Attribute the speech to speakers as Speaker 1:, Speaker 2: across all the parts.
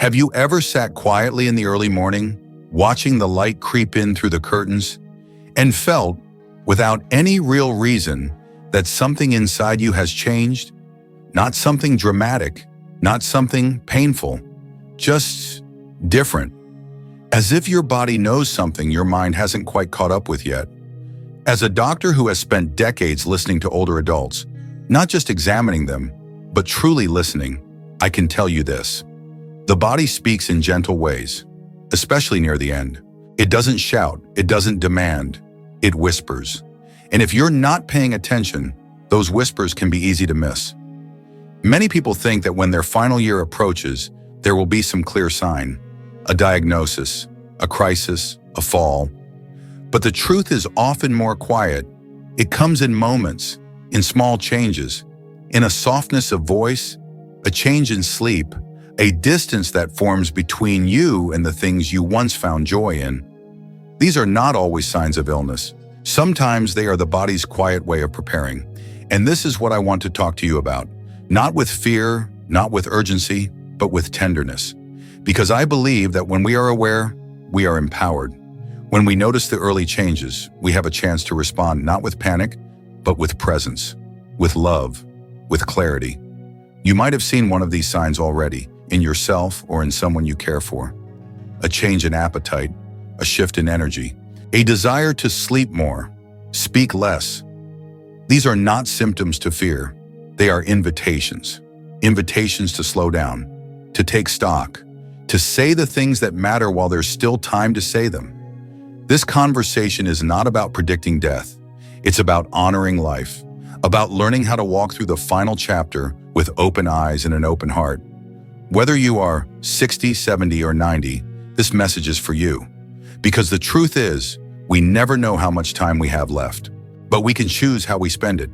Speaker 1: Have you ever sat quietly in the early morning, watching the light creep in through the curtains, and felt, without any real reason, that something inside you has changed? Not something dramatic, not something painful, just different. As if your body knows something your mind hasn't quite caught up with yet. As a doctor who has spent decades listening to older adults, not just examining them, but truly listening, I can tell you this. The body speaks in gentle ways, especially near the end. It doesn't shout, it doesn't demand, it whispers. And if you're not paying attention, those whispers can be easy to miss. Many people think that when their final year approaches, there will be some clear sign, a diagnosis, a crisis, a fall. But the truth is often more quiet. It comes in moments, in small changes, in a softness of voice, a change in sleep, a distance that forms between you and the things you once found joy in. These are not always signs of illness. Sometimes they are the body's quiet way of preparing. And this is what I want to talk to you about. Not with fear, not with urgency, but with tenderness. Because I believe that when we are aware, we are empowered. When we notice the early changes, we have a chance to respond not with panic, but with presence, with love, with clarity. You might have seen one of these signs already, in yourself or in someone you care for. A change in appetite, a shift in energy, a desire to sleep more, speak less. These are not symptoms to fear. They are invitations. Invitations to slow down, to take stock, to say the things that matter while there's still time to say them. This conversation is not about predicting death. It's about honoring life, about learning how to walk through the final chapter with open eyes and an open heart. Whether you are 60, 70, or 90, this message is for you. Because the truth is, we never know how much time we have left, but we can choose how we spend it.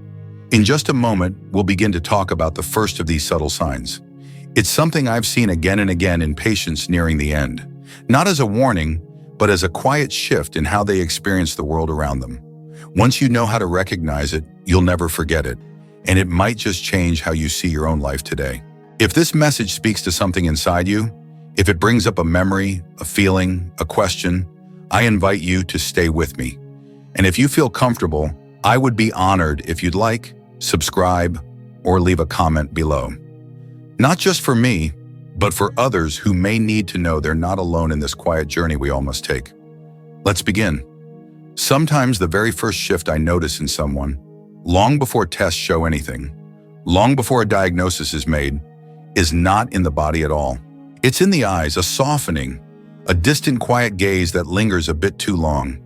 Speaker 1: In just a moment, we'll begin to talk about the first of these subtle signs. It's something I've seen again and again in patients nearing the end, not as a warning, but as a quiet shift in how they experience the world around them. Once you know how to recognize it, you'll never forget it, and it might just change how you see your own life today. If this message speaks to something inside you, if it brings up a memory, a feeling, a question, I invite you to stay with me. And if you feel comfortable, I would be honored if you'd like, subscribe, or leave a comment below. Not just for me, but for others who may need to know they're not alone in this quiet journey we all must take. Let's begin. Sometimes the very first shift I notice in someone, long before tests show anything, long before a diagnosis is made, is not in the body at all. It's in the eyes, a softening, a distant quiet gaze that lingers a bit too long.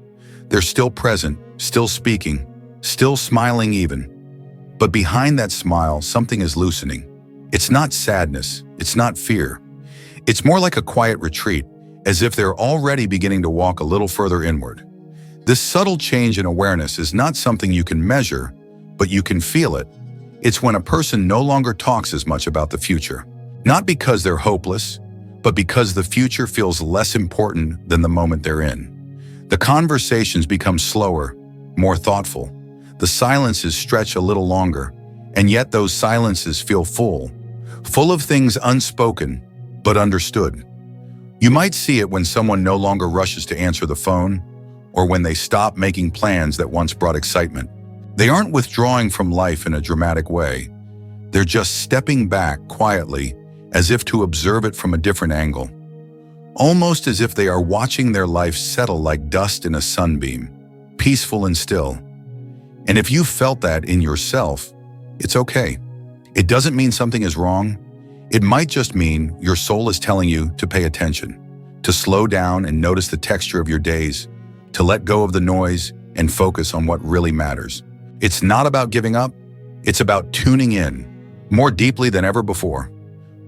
Speaker 1: They're still present, still speaking, still smiling even. But behind that smile, something is loosening. It's not sadness, it's not fear. It's more like a quiet retreat, as if they're already beginning to walk a little further inward. This subtle change in awareness is not something you can measure, but you can feel it. It's when a person no longer talks as much about the future. Not because they're hopeless, but because the future feels less important than the moment they're in. The conversations become slower, more thoughtful. The silences stretch a little longer, and yet those silences feel full of things unspoken, but understood. You might see it when someone no longer rushes to answer the phone, or when they stop making plans that once brought excitement. They aren't withdrawing from life in a dramatic way. They're just stepping back quietly, as if to observe it from a different angle. Almost as if they are watching their life settle like dust in a sunbeam, peaceful and still. And if you felt that in yourself, it's okay. It doesn't mean something is wrong. It might just mean your soul is telling you to pay attention, to slow down and notice the texture of your days, to let go of the noise and focus on what really matters. It's not about giving up, it's about tuning in, more deeply than ever before.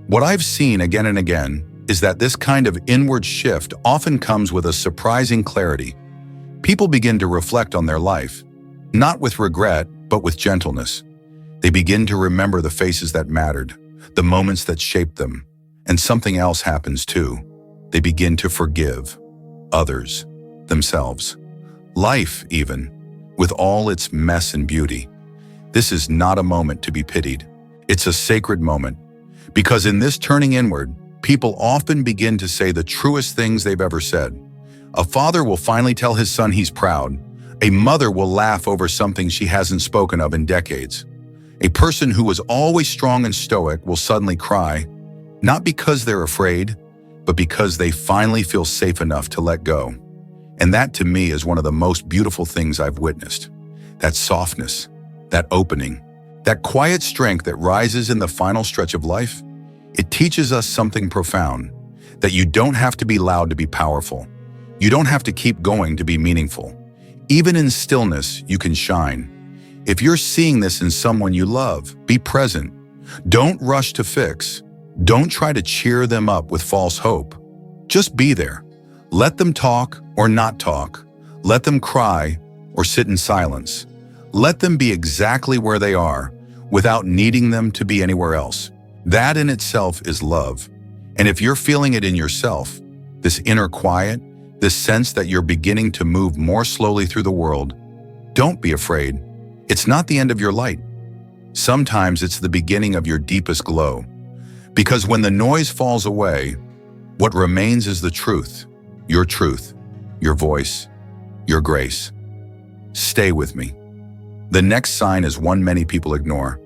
Speaker 1: What I've seen again and again is that this kind of inward shift often comes with a surprising clarity. People begin to reflect on their life, not with regret, but with gentleness. They begin to remember the faces that mattered, the moments that shaped them, and something else happens too. They begin to forgive others, themselves, life even, with all its mess and beauty. This is not a moment to be pitied. It's a sacred moment, because in this turning inward, people often begin to say the truest things they've ever said. A father will finally tell his son he's proud. A mother will laugh over something she hasn't spoken of in decades. A person who was always strong and stoic will suddenly cry, not because they're afraid, but because they finally feel safe enough to let go. And that, to me, is one of the most beautiful things I've witnessed. That softness, that opening, that quiet strength that rises in the final stretch of life. It teaches us something profound, that you don't have to be loud to be powerful. You don't have to keep going to be meaningful. Even in stillness, you can shine. If you're seeing this in someone you love, be present. Don't rush to fix. Don't try to cheer them up with false hope. Just be there. Let them talk or not talk. Let them cry or sit in silence. Let them be exactly where they are without needing them to be anywhere else. That in itself is love. And if you're feeling it in yourself, this inner quiet, this sense that you're beginning to move more slowly through the world, don't be afraid. It's not the end of your light. Sometimes it's the beginning of your deepest glow. Because when the noise falls away, what remains is the truth, your voice, your grace. Stay with me. The next sign is one many people ignore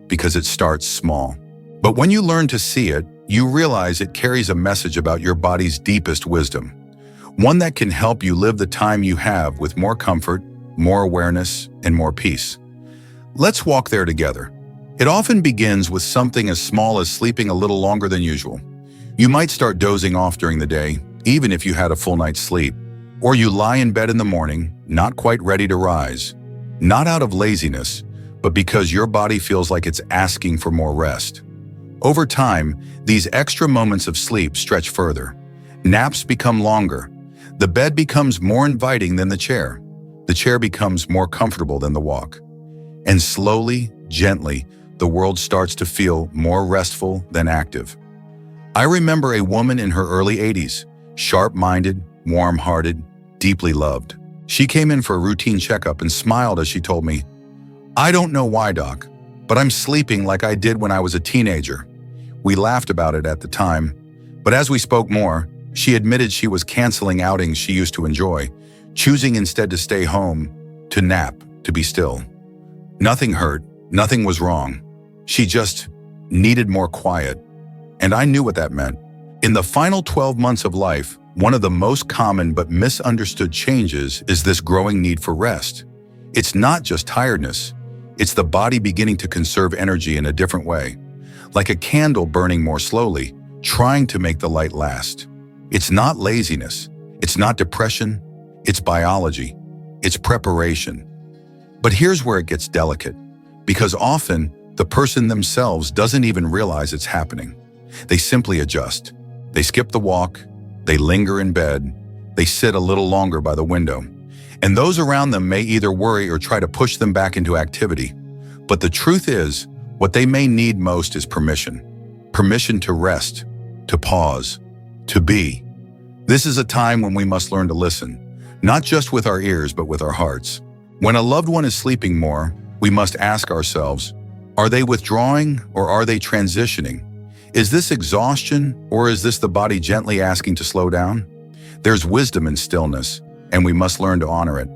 Speaker 1: because it starts small. But when you learn to see it, you realize it carries a message about your body's deepest wisdom, one that can help you live the time you have with more comfort, more awareness, and more peace. Let's walk there together. It often begins with something as small as sleeping a little longer than usual. You might start dozing off during the day, even if you had a full night's sleep. Or you lie in bed in the morning, not quite ready to rise. Not out of laziness, but because your body feels like it's asking for more rest. Over time, these extra moments of sleep stretch further. Naps become longer. The bed becomes more inviting than the chair. The chair becomes more comfortable than the walk. And slowly, gently, the world starts to feel more restful than active. I remember a woman in her early 80s, sharp-minded, warm-hearted, deeply loved. She came in for a routine checkup and smiled as she told me, "I don't know why, doc, but I'm sleeping like I did when I was a teenager." We laughed about it at the time, but as we spoke more, she admitted she was canceling outings she used to enjoy, choosing instead to stay home, to nap, to be still. Nothing hurt, nothing was wrong. She just needed more quiet. And I knew what that meant. In the final 12 months of life, one of the most common but misunderstood changes is this growing need for rest. It's not just tiredness. It's the body beginning to conserve energy in a different way, like a candle burning more slowly, trying to make the light last. It's not laziness. It's not depression. It's biology. It's preparation. But here's where it gets delicate, because often the person themselves doesn't even realize it's happening. They simply adjust. They skip the walk. They linger in bed. They sit a little longer by the window. And those around them may either worry or try to push them back into activity. But the truth is, what they may need most is permission. Permission to rest, to pause, to be. This is a time when we must learn to listen, not just with our ears, but with our hearts. When a loved one is sleeping more, we must ask ourselves, are they withdrawing or are they transitioning? Is this exhaustion or is this the body gently asking to slow down? There's wisdom in stillness, and we must learn to honor it.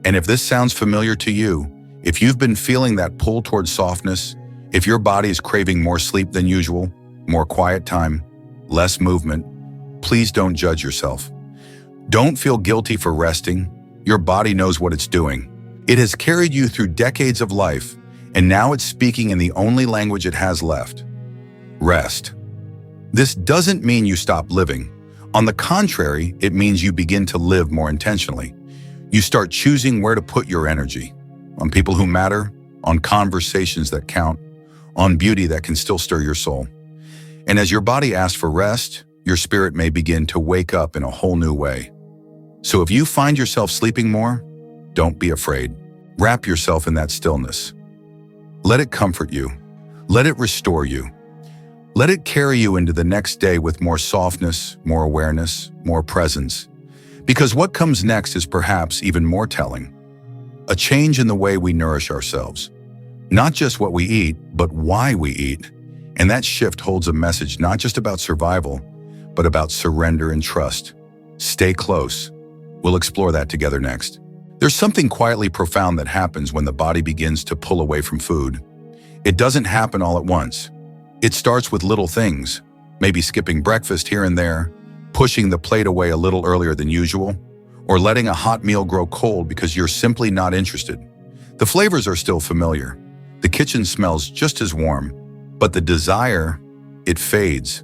Speaker 1: And if this sounds familiar to you, if you've been feeling that pull towards softness, if your body is craving more sleep than usual, more quiet time, less movement, please don't judge yourself. Don't feel guilty for resting. Your body knows what it's doing. It has carried you through decades of life, and now it's speaking in the only language it has left. Rest. This doesn't mean you stop living. On the contrary, it means you begin to live more intentionally. You start choosing where to put your energy, on people who matter, on conversations that count, on beauty that can still stir your soul. And as your body asks for rest, your spirit may begin to wake up in a whole new way. So if you find yourself sleeping more, don't be afraid. Wrap yourself in that stillness. Let it comfort you. Let it restore you. Let it carry you into the next day with more softness, more awareness, more presence. Because what comes next is perhaps even more telling. A change in the way we nourish ourselves. Not just what we eat, but why we eat. And that shift holds a message not just about survival, but about surrender and trust. Stay close. We'll explore that together next. There's something quietly profound that happens when the body begins to pull away from food. It doesn't happen all at once. It starts with little things, maybe skipping breakfast here and there, pushing the plate away a little earlier than usual, or letting a hot meal grow cold because you're simply not interested. The flavors are still familiar. The kitchen smells just as warm, but the desire, it fades.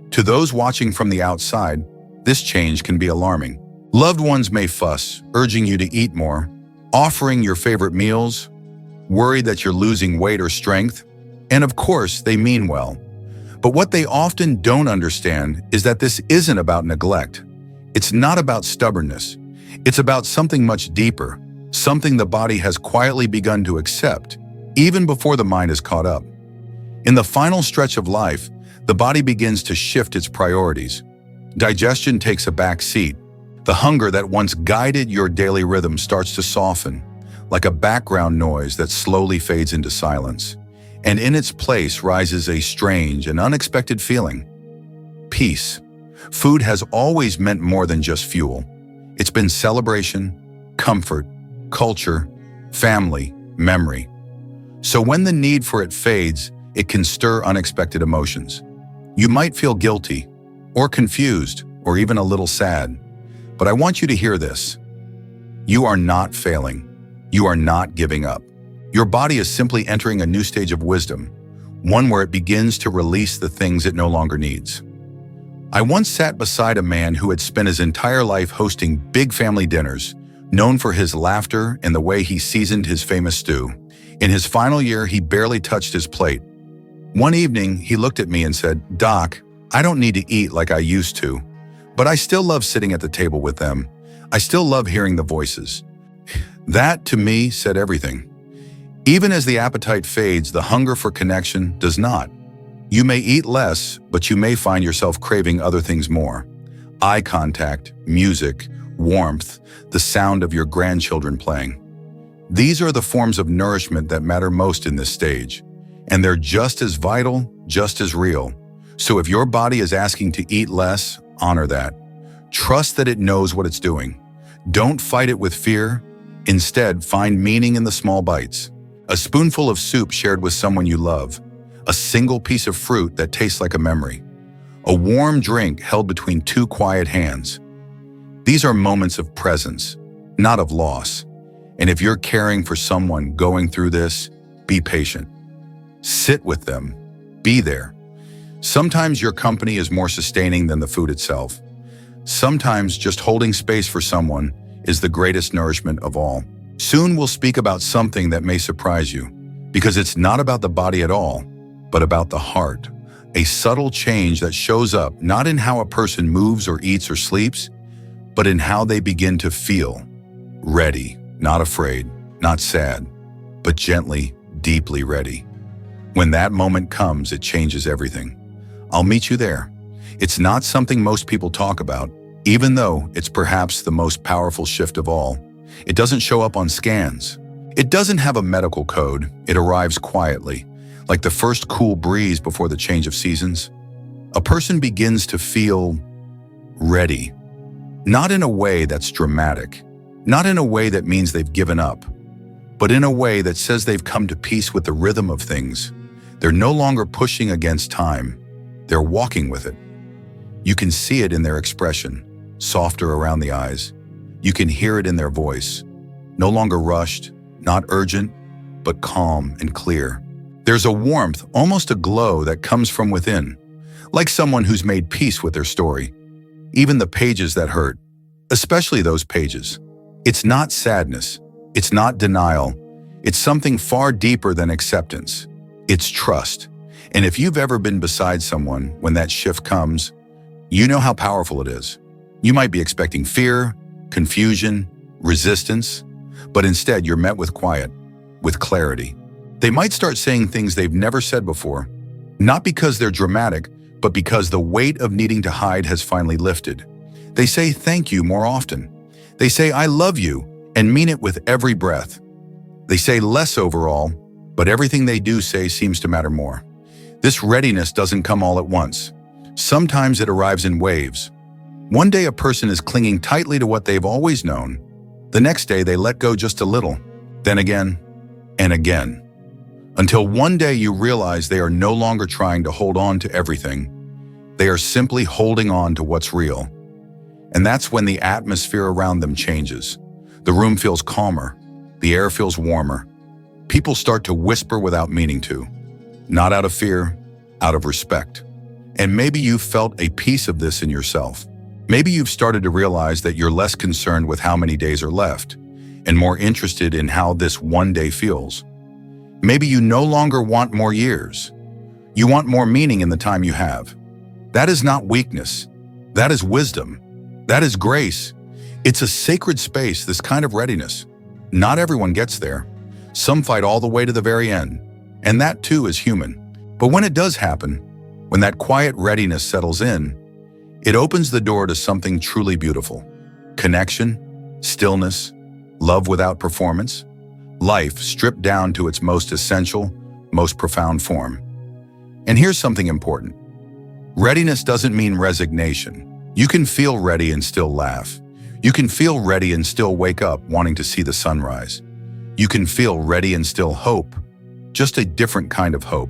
Speaker 1: To those watching from the outside, this change can be alarming. Loved ones may fuss, urging you to eat more, offering your favorite meals, worried that you're losing weight or strength, and of course, they mean well. But what they often don't understand is that this isn't about neglect. It's not about stubbornness. It's about something much deeper, something the body has quietly begun to accept, even before the mind is caught up. In the final stretch of life, the body begins to shift its priorities. Digestion takes a back seat. The hunger that once guided your daily rhythm starts to soften, like a background noise that slowly fades into silence. And in its place rises a strange and unexpected feeling: peace. Food has always meant more than just fuel. It's been celebration, comfort, culture, family, memory. So when the need for it fades, it can stir unexpected emotions. You might feel guilty, or confused, or even a little sad. But I want you to hear this. You are not failing. You are not giving up. Your body is simply entering a new stage of wisdom, one where it begins to release the things it no longer needs. I once sat beside a man who had spent his entire life hosting big family dinners, known for his laughter and the way he seasoned his famous stew. In his final year, he barely touched his plate. One evening, he looked at me and said, "Doc, I don't need to eat like I used to, but I still love sitting at the table with them. I still love hearing the voices." That, to me, said everything. Even as the appetite fades, the hunger for connection does not. You may eat less, but you may find yourself craving other things more. Eye contact, music, warmth, the sound of your grandchildren playing. These are the forms of nourishment that matter most in this stage, and they're just as vital, just as real. So if your body is asking to eat less, honor that. Trust that it knows what it's doing. Don't fight it with fear. Instead, find meaning in the small bites. A spoonful of soup shared with someone you love. A single piece of fruit that tastes like a memory. A warm drink held between two quiet hands. These are moments of presence, not of loss. And if you're caring for someone going through this, be patient. Sit with them. Be there. Sometimes your company is more sustaining than the food itself. Sometimes just holding space for someone is the greatest nourishment of all. Soon we'll speak about something that may surprise you, because it's not about the body at all, but about the heart. A subtle change that shows up not in how a person moves or eats or sleeps, but in how they begin to feel. Ready, not afraid, not sad, but gently, deeply ready. When that moment comes, it changes everything. I'll meet you there. It's not something most people talk about, even though it's perhaps the most powerful shift of all. It doesn't show up on scans. It doesn't have a medical code. It arrives quietly, like the first cool breeze before the change of seasons. A person begins to feel ready, not in a way that's dramatic, not in a way that means they've given up, but in a way that says they've come to peace with the rhythm of things. They're no longer pushing against time. They're walking with it. You can see it in their expression, softer around the eyes. You can hear it in their voice, no longer rushed, not urgent, but calm and clear. There's a warmth, almost a glow that comes from within, like someone who's made peace with their story. Even the pages that hurt, especially those pages. It's not sadness. It's not denial. It's something far deeper than acceptance. It's trust. And if you've ever been beside someone when that shift comes, you know how powerful it is. You might be expecting fear, confusion, resistance, but instead you're met with quiet, with clarity. They might start saying things they've never said before, not because they're dramatic, but because the weight of needing to hide has finally lifted. They say thank you more often. They say I love you and mean it with every breath. They say less overall, but everything they do say seems to matter more. This readiness doesn't come all at once. Sometimes it arrives in waves. One day a person is clinging tightly to what they've always known. The next day they let go just a little, then again and again, until one day you realize they are no longer trying to hold on to everything. They are simply holding on to what's real. And that's when the atmosphere around them changes. The room feels calmer. The air feels warmer. People start to whisper without meaning to, not out of fear, out of respect. And maybe you've felt a piece of this in yourself. Maybe you've started to realize that you're less concerned with how many days are left and more interested in how this one day feels. Maybe you no longer want more years. You want more meaning in the time you have. That is not weakness. That is wisdom. That is grace. It's a sacred space, this kind of readiness. Not everyone gets there. Some fight all the way to the very end. And that too is human. But when it does happen, when that quiet readiness settles in, it opens the door to something truly beautiful. Connection, stillness, love without performance, life stripped down to its most essential, most profound form. And here's something important. Readiness doesn't mean resignation. You can feel ready and still laugh. You can feel ready and still wake up wanting to see the sunrise. You can feel ready and still hope, just a different kind of hope.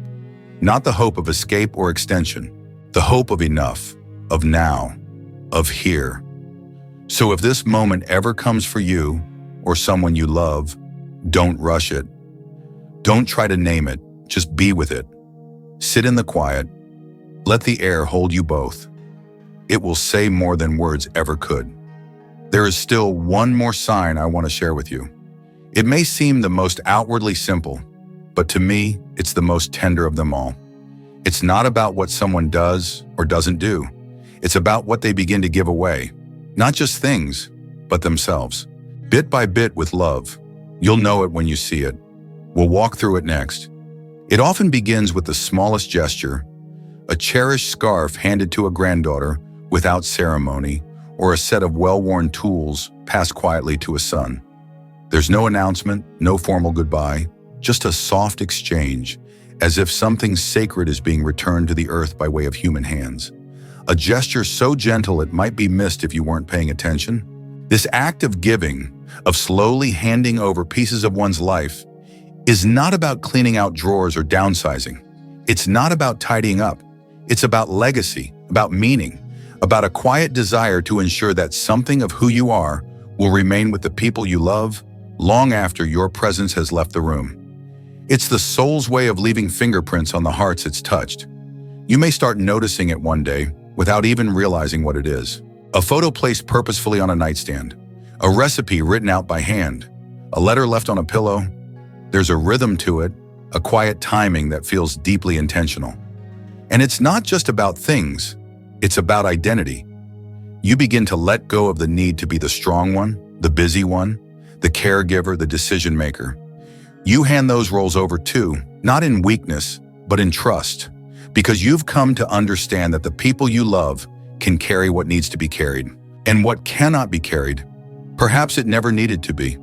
Speaker 1: Not the hope of escape or extension, the hope of enough, of now, of here. So if this moment ever comes for you or someone you love, don't rush it. Don't try to name it, just be with it. Sit in the quiet. Let the air hold you both. It will say more than words ever could. There is still one more sign I want to share with you. It may seem the most outwardly simple, but to me, it's the most tender of them all. It's not about what someone does or doesn't do. It's about what they begin to give away. Not just things, but themselves. Bit by bit with love. You'll know it when you see it. We'll walk through it next. It often begins with the smallest gesture, a cherished scarf handed to a granddaughter without ceremony, or a set of well-worn tools passed quietly to a son. There's no announcement, no formal goodbye, just a soft exchange, as if something sacred is being returned to the earth by way of human hands. A gesture so gentle it might be missed if you weren't paying attention. This act of giving, of slowly handing over pieces of one's life, is not about cleaning out drawers or downsizing. It's not about tidying up. It's about legacy, about meaning, about a quiet desire to ensure that something of who you are will remain with the people you love long after your presence has left the room. It's the soul's way of leaving fingerprints on the hearts it's touched. You may start noticing it one day without even realizing what it is. A photo placed purposefully on a nightstand, a recipe written out by hand, a letter left on a pillow. There's a rhythm to it, a quiet timing that feels deeply intentional. And it's not just about things, it's about identity. You begin to let go of the need to be the strong one, the busy one, the caregiver, the decision maker. You hand those roles over too, not in weakness, but in trust, because you've come to understand that the people you love can carry what needs to be carried, and what cannot be carried, perhaps it never needed to be.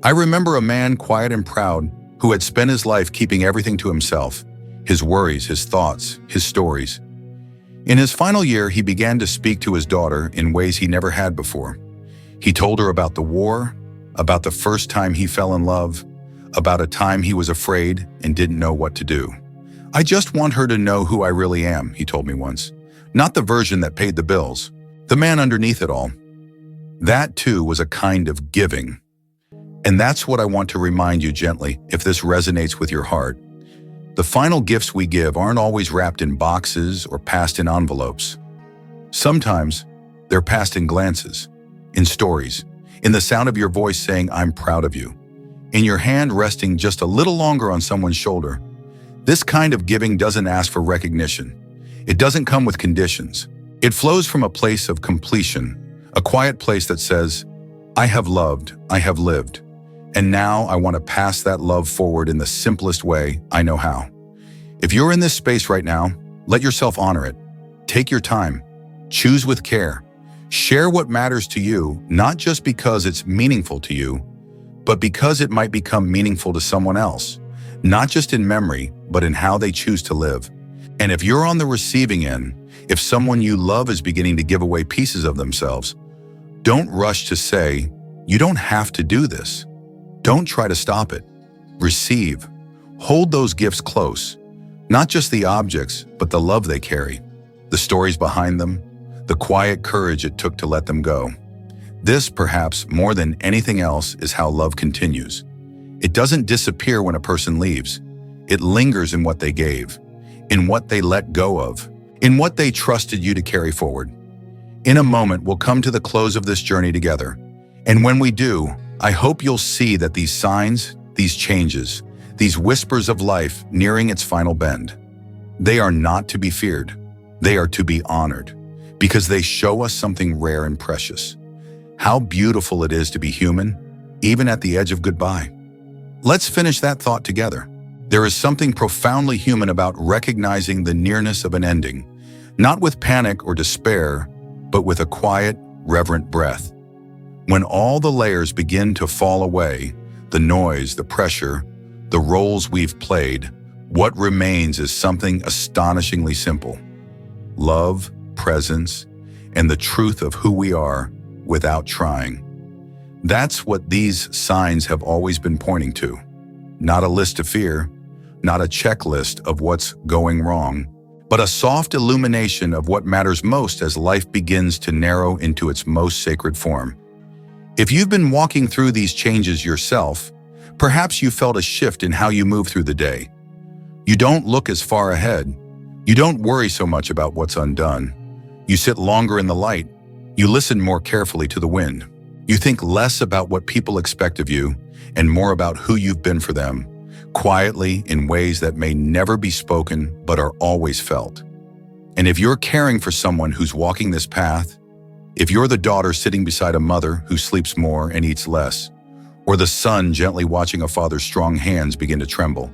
Speaker 1: I remember a man quiet and proud who had spent his life keeping everything to himself, his worries, his thoughts, his stories. In his final year, he began to speak to his daughter in ways he never had before. He told her about the war, about the first time he fell in love, about a time he was afraid and didn't know what to do. I just want her to know who I really am, he told me once. Not the version that paid the bills, the man underneath it all. That too was a kind of giving. And that's what I want to remind you gently, if this resonates with your heart. The final gifts we give aren't always wrapped in boxes or passed in envelopes. Sometimes they're passed in glances, in stories, in the sound of your voice saying, "I'm proud of you," in your hand resting just a little longer on someone's shoulder. This kind of giving doesn't ask for recognition. It doesn't come with conditions. It flows from a place of completion, a quiet place that says, "I have loved, I have lived, and now I want to pass that love forward in the simplest way I know how." If you're in this space right now, let yourself honor it. Take your time. Choose with care. Share what matters to you, not just because it's meaningful to you, but because it might become meaningful to someone else, not just in memory, but in how they choose to live. And if you're on the receiving end, if someone you love is beginning to give away pieces of themselves, don't rush to say, "You don't have to do this." Don't try to stop it. Receive. Hold those gifts close. Not just the objects, but the love they carry, the stories behind them, the quiet courage it took to let them go. This, perhaps more than anything else, is how love continues. It doesn't disappear when a person leaves. It lingers in what they gave, in what they let go of, in what they trusted you to carry forward. In a moment, we'll come to the close of this journey together. And when we do, I hope you'll see that these signs, these changes, these whispers of life nearing its final bend, they are not to be feared. They are to be honored, because they show us something rare and precious. How beautiful it is to be human, even at the edge of goodbye. Let's finish that thought together. There is something profoundly human about recognizing the nearness of an ending, not with panic or despair, but with a quiet, reverent breath. When all the layers begin to fall away, the noise, the pressure, the roles we've played, what remains is something astonishingly simple. Love, presence, and the truth of who we are without trying. That's what these signs have always been pointing to. Not a list of fear, not a checklist of what's going wrong, but a soft illumination of what matters most as life begins to narrow into its most sacred form. If you've been walking through these changes yourself, perhaps you felt a shift in how you move through the day. You don't look as far ahead. You don't worry so much about what's undone. You sit longer in the light. You listen more carefully to the wind. You think less about what people expect of you and more about who you've been for them, quietly in ways that may never be spoken but are always felt. And if you're caring for someone who's walking this path, if you're the daughter sitting beside a mother who sleeps more and eats less, or the son gently watching a father's strong hands begin to tremble,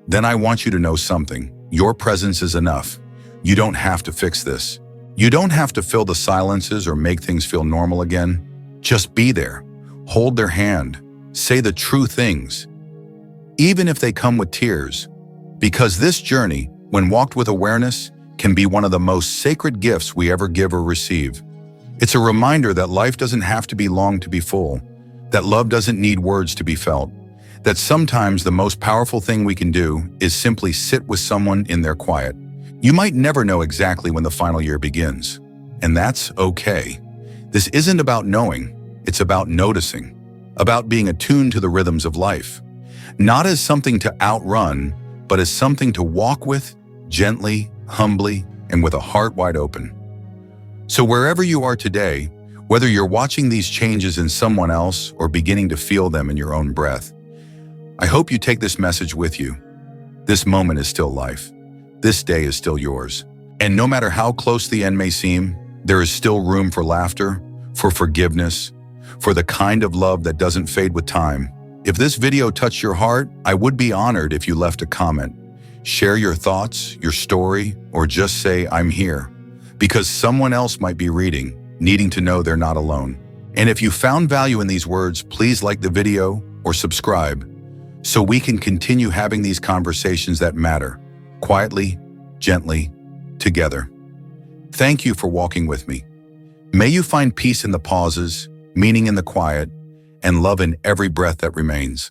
Speaker 1: then I want you to know something. Your presence is enough. You don't have to fix this. You don't have to fill the silences or make things feel normal again. Just be there. Hold their hand. Say the true things, even if they come with tears, because this journey, when walked with awareness, can be one of the most sacred gifts we ever give or receive. It's a reminder that life doesn't have to be long to be full, that love doesn't need words to be felt, that sometimes the most powerful thing we can do is simply sit with someone in their quiet. You might never know exactly when the final year begins, and that's okay. This isn't about knowing, it's about noticing, about being attuned to the rhythms of life, not as something to outrun, but as something to walk with, gently, humbly, and with a heart wide open. So wherever you are today, whether you're watching these changes in someone else or beginning to feel them in your own breath, I hope you take this message with you. This moment is still life. This day is still yours. And no matter how close the end may seem, there is still room for laughter, for forgiveness, for the kind of love that doesn't fade with time. If this video touched your heart, I would be honored if you left a comment. Share your thoughts, your story, or just say, "I'm here," because someone else might be reading, needing to know they're not alone. And if you found value in these words, please like the video or subscribe so we can continue having these conversations that matter, quietly, gently, together. Thank you for walking with me. May you find peace in the pauses, meaning in the quiet, and love in every breath that remains.